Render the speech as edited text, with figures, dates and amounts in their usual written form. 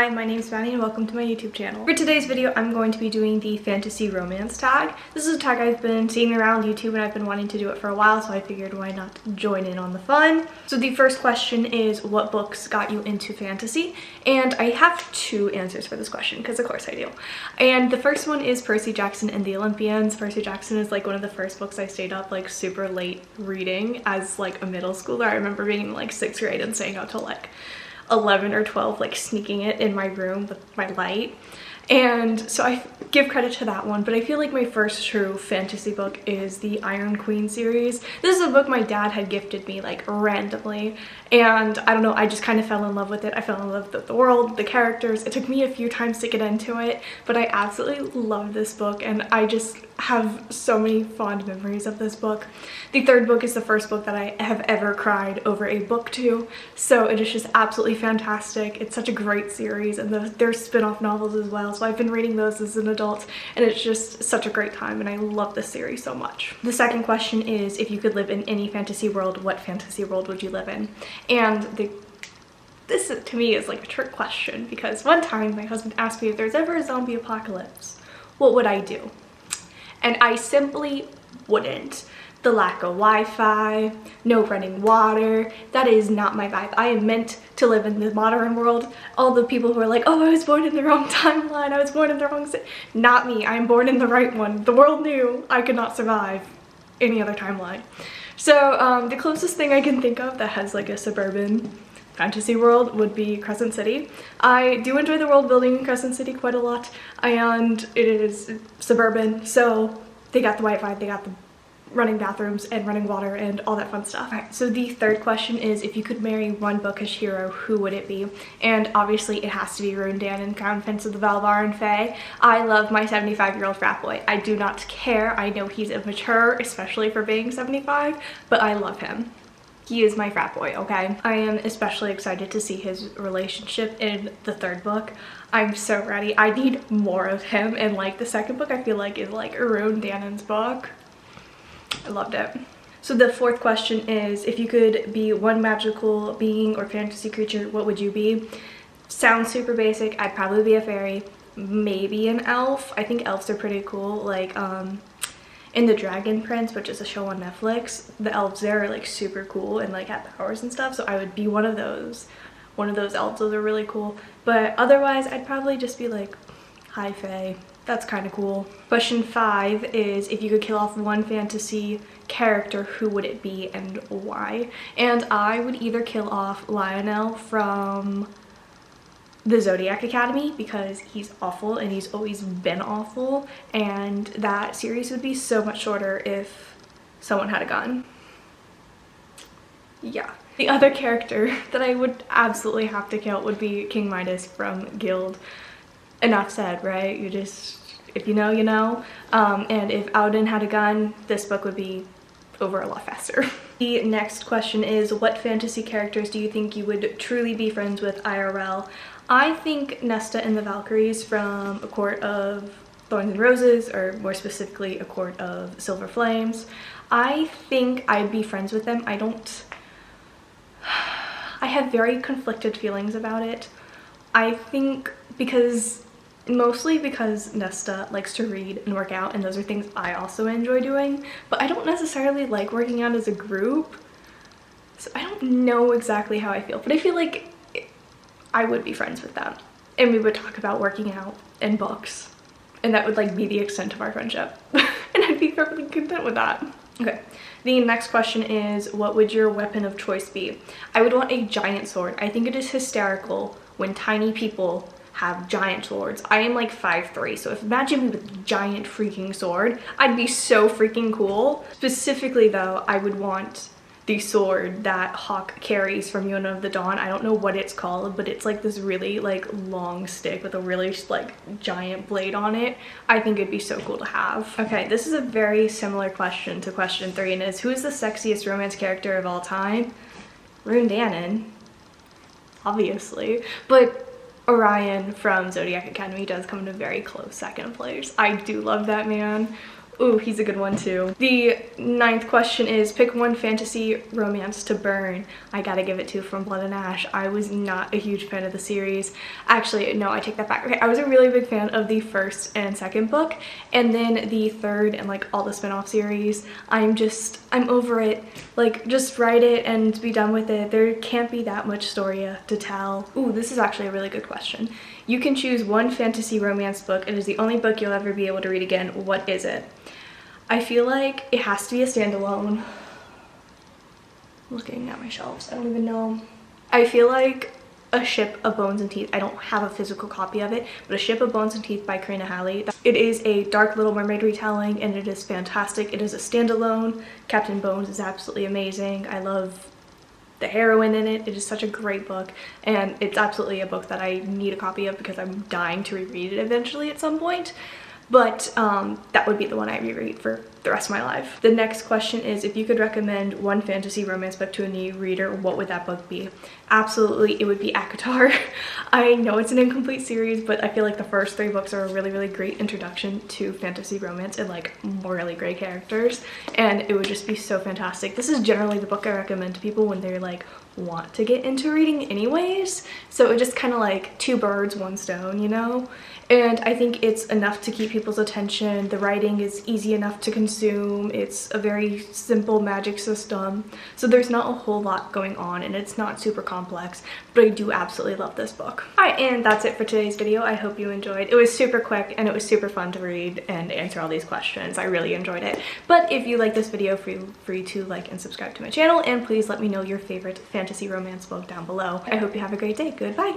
Hi, my name's Madi and welcome to my YouTube channel. For today's video, I'm going to be doing the fantasy romance tag. This is a tag I've been seeing around YouTube and I've been wanting to do it for a while, so I figured why not join in on the fun. So the first question is, what books got you into fantasy? And I have two answers for this question, because of course I do. And the first one is Percy Jackson and the Olympians. Percy Jackson is like one of the first books I stayed up like super late reading as like a middle schooler. I remember being in like 6th grade and staying out till like 11 or 12, like sneaking it in my room with my light. And so I give credit to that one, but I feel like my first true fantasy book is the Iron Queen series. This is a book my dad had gifted me like randomly, and I don't know, I just kind of fell in love with it. I fell in love with the world, the characters. It took me a few times to get into it, but I absolutely love this book and I just have so many fond memories of this book. The third book is the first book that I have ever cried over a book to, so it is just absolutely fantastic. It's such a great series, and there's spin-off novels as well, so I've been reading those as an adult and it's just such a great time and I love this series so much. The second question is, if you could live in any fantasy world, what fantasy world would you live in? And this to me is like a trick question, because one time my husband asked me if there's ever a zombie apocalypse, what would I do? And I simply wouldn't. The lack of Wi-Fi, no running water, that is not my vibe. I am meant to live in the modern world. All the people who are like, oh, I was born in the wrong timeline, I was born in the wrong city. Not me, I am born in the right one. The world knew I could not survive any other timeline. So the closest thing I can think of that has like a suburban fantasy world would be Crescent City. I do enjoy the world building in Crescent City quite a lot, and it is suburban, so they got the Wi-Fi, they got the running bathrooms and running water and all that fun stuff. Alright, so the third question is, if you could marry one bookish hero, who would it be? And obviously it has to be Rune Danon, Crown Prince of the Valbar and Fae. I love my 75-year-old frat boy. I do not care. I know he's immature, especially for being 75, but I love him. He is my frat boy, okay? I am especially excited to see his relationship in the third book. I'm so ready. I need more of him, and like the second book I feel like is like Rune Danon's book. I loved it. So the fourth question is, if you could be one magical being or fantasy creature, what would you be? Sounds super basic. I'd probably be a fairy, maybe an elf. I think elves are pretty cool. Like in The Dragon Prince, which is a show on Netflix, the elves there are like super cool and like have powers and stuff, so I would be one of those elves. Those are really cool. But otherwise I'd probably just be like high fae. That's kind of cool. Question 5 is, if you could kill off one fantasy character, who would it be and why? And I would either kill off Lionel from the Zodiac Academy, because he's awful and he's always been awful, and that series would be so much shorter if someone had a gun. Yeah. The other character that I would absolutely have to kill would be King Midas from Guild. Enough said, right? You just, if you know, you know. And if Auden had a gun, this book would be over a lot faster. The next question is, what fantasy characters do you think you would truly be friends with IRL? I think Nesta and the Valkyries from A Court of Thorns and Roses, or more specifically A Court of Silver Flames. I think I'd be friends with them. I have very conflicted feelings about it. I think mostly because Nesta likes to read and work out, and those are things I also enjoy doing, but I don't necessarily like working out as a group, so I don't know exactly how I feel, but I feel like I would be friends with them and we would talk about working out and books, and that would like be the extent of our friendship and I'd be perfectly content with that. Okay, the next question is, what would your weapon of choice be? I would want a giant sword. I think it is hysterical when tiny people have giant swords. I am like 5'3", so if imagine me with a giant freaking sword, I'd be so freaking cool. Specifically though, I would want the sword that Hawk carries from Yona of the Dawn. I don't know what it's called, but it's like this really like long stick with a really like giant blade on it. I think it'd be so cool to have. Okay, this is a very similar question to question 3, and is, who is the sexiest romance character of all time? Rune Danon, obviously, but Orion from Zodiac Academy does come in a very close second place. I do love that man. Ooh, he's a good one too. The 9th question is pick one fantasy romance to burn. I gotta give it to From Blood and Ash. I was not a huge fan of the series. Actually, no, I take that back. Okay, I was a really big fan of the 1st and 2nd book, and then the 3rd and like all the spin-off series. I'm over it. Like, just write it and be done with it. There can't be that much story to tell. Ooh, this is actually a really good question. You can choose one fantasy romance book. It is the only book you'll ever be able to read again. What is it? I feel like it has to be a standalone. Looking at my shelves, I don't even know. I feel like A Ship of Bones and Teeth. I don't have a physical copy of it, but A Ship of Bones and Teeth by Karina Halley. It is a dark Little Mermaid retelling, and it is fantastic. It is a standalone. Captain Bones is absolutely amazing. I love the heroine in it. It is such a great book, and it's absolutely a book that I need a copy of because I'm dying to reread it eventually at some point. But that would be the one I reread for the rest of my life. The next question is, if you could recommend one fantasy romance book to a new reader, what would that book be? Absolutely, it would be ACOTAR. I know it's an incomplete series, but I feel like the first 3 books are a really, really great introduction to fantasy romance and like really great characters, and it would just be so fantastic. This is generally the book I recommend to people when they're like want to get into reading anyways, so it just kind of like 2 birds, 1 stone, you know? And I think it's enough to keep people's attention. The writing is easy enough to consume. It's a very simple magic system, so there's not a whole lot going on, and it's not super complex, but I do absolutely love this book. Alright, and that's it for today's video. I hope you enjoyed. It was super quick, and it was super fun to read and answer all these questions. I really enjoyed it. But if you like this video, feel free to like and subscribe to my channel, and please let me know your favorite fantasy romance book down below. I hope you have a great day. Goodbye!